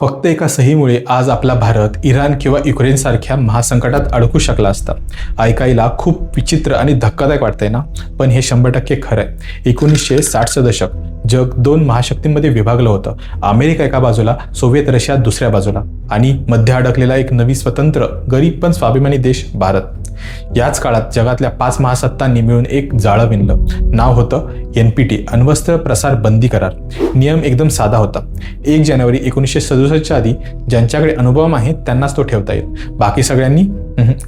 फक्त एका सहीमुळे आज आपला भारत इराण किंवा युक्रेनसारख्या महासंकटात अडकू शकला असता. ऐकायला खूप विचित्र आणि धक्कादायक वाटतंय ना, पण हे 100% खरं आहे. 1960चं दशक जग दोन महाशक्तींमध्ये विभागलं होतं. अमेरिका एका बाजूला, सोव्हिएत रशिया दुसऱ्या बाजूला, आणि मध्ये अडकलेला एक नवी स्वतंत्र गरीब पण स्वाभिमानी देश भारत. याच काळात जगातल्या 5 महासत्तांनी मिळून एक जाळं विणलं. नाव होतं NPT, अण्वस्त्र प्रसार बंदी करार. नियम एकदम साधा होता. 1 जानेवारी 1967च्या आधी ज्यांच्याकडे अणुबॉम्ब आहे त्यांनाच तो ठेवता येईल, बाकी सगळ्यांनी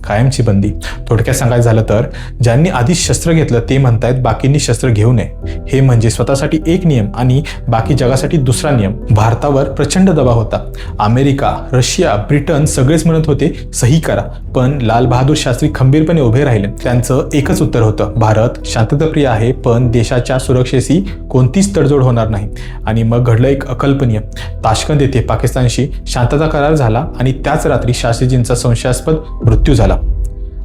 कायमची बंदी. थोडक्यात सांगायचं झालं तर ज्यांनी आधी शस्त्र घेतलं ते म्हणतायत बाकींनी शस्त्र घेऊ नये. हे म्हणजे स्वतःसाठी एक नियम आणि बाकी जगासाठी दुसरा नियम. भारतावर प्रचंड दबाव होता. अमेरिका, रशिया, ब्रिटन सगळेच म्हणत होते सही करा, पण लाल बहादूर शास्त्री खंबीरपणे उभे राहिले. त्यांचं एकच उत्तर होतं, भारत शांतताप्रिय आहे, पण देशाच्या सुरक्षेशी कोणतीच तडजोड होणार नाही. आणि मग घडलं एक अकल्पनीय. ताशकंद येथे पाकिस्तानशी शांतता करार झाला आणि त्याच रात्री शास्त्रीजींचा संशयास्पद मृत्यू झाला.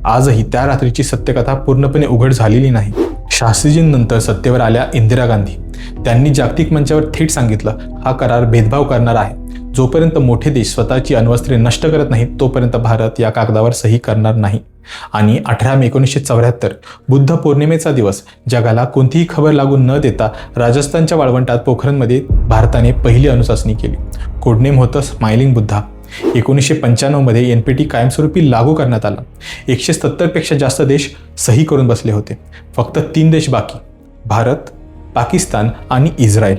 आजही त्या रात्रीची सत्यकथा पूर्णपणे उघड झालेली नाही. शास्त्रीजींनंतर सत्तेवर आल्या इंदिरा गांधी. त्यांनी जागतिक मंचावर थेट सांगितलं, हा करार भेदभाव करणारा आहे. जोपर्यंत मोठे देश स्वतःची अण्वस्त्रे नष्ट करत नाहीत तोपर्यंत भारत या कागदावर सही करणार नाही. आणि 18 मे 1974 बुद्ध पौर्णिमेचा दिवस, जगाला कोणतीही खबर लागू न देता राजस्थानच्या वाळवंटात पोखरणमध्ये भारताने पहिली अणुचाचणी केली. कोडनेम होतं स्माइलिंग बुद्धा. 1995 मध्ये NPT कायमस्वरूपी लागू करण्यात आला. 170 पेक्षा जास्त देश सही करून बसले होते. फक्त 3 देश बाकी, भारत, पाकिस्तान आणि इस्रायल.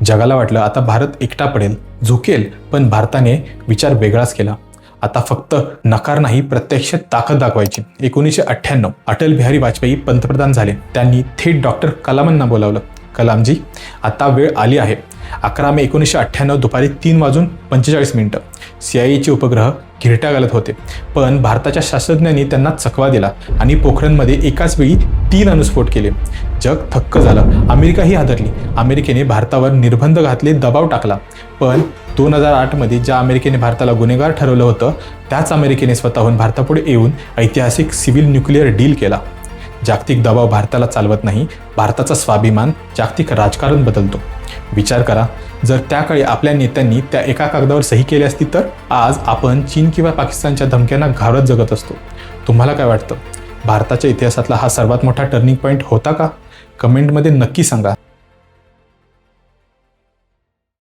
जगाला वाटलं आता भारत एकटा पडेल, झुकेल, पण भारताने विचार वेगळाच केला. आता फक्त नकार नाही, प्रत्यक्ष ताकद दाखवायची. 1998 अटल बिहारी वाजपेयी पंतप्रधान झाले. त्यांनी थेट डॉक्टर कलामांना बोलावलं. कलामजी, आता वेळ आली आहे. 11 मे 1998 दुपारी 3:45 CIA उपग्रह घिरट्या घालत होते, पण भारताच्या शास्त्रज्ञांनी त्यांना चकवा दिला आणि पोखरणमध्ये एकाच वेळी 3 अणुस्फोट केले. जग थक्क झालं. अमेरिकाही हादरली. अमेरिकेने भारतावर निर्बंध घातले, दबाव टाकला. पण 2008 मध्ये ज्या अमेरिकेने भारताला गुन्हेगार ठरवलं होतं, त्याच अमेरिकेने स्वतःहून भारतापुढे येऊन ऐतिहासिक सिव्हिल न्यूक्लिअर डील केला. जागतिक दबाव भारताला चालवत नाही, भारताचा स्वाभिमान जागतिक राजकारण बदलतो. विचार करा, जर त्या काळी आपल्या नेत्यांनी त्या एका कागदावर सही केली असती तर आज आपण चीन किंवा पाकिस्तानच्या धमक्यांना घाबरत जगत असतो. तुम्हाला काय वाटतं? भारताच्या इतिहासातला हा सर्वात मोठा टर्निंग पॉईंट होता का? कमेंटमध्ये नक्की सांगा.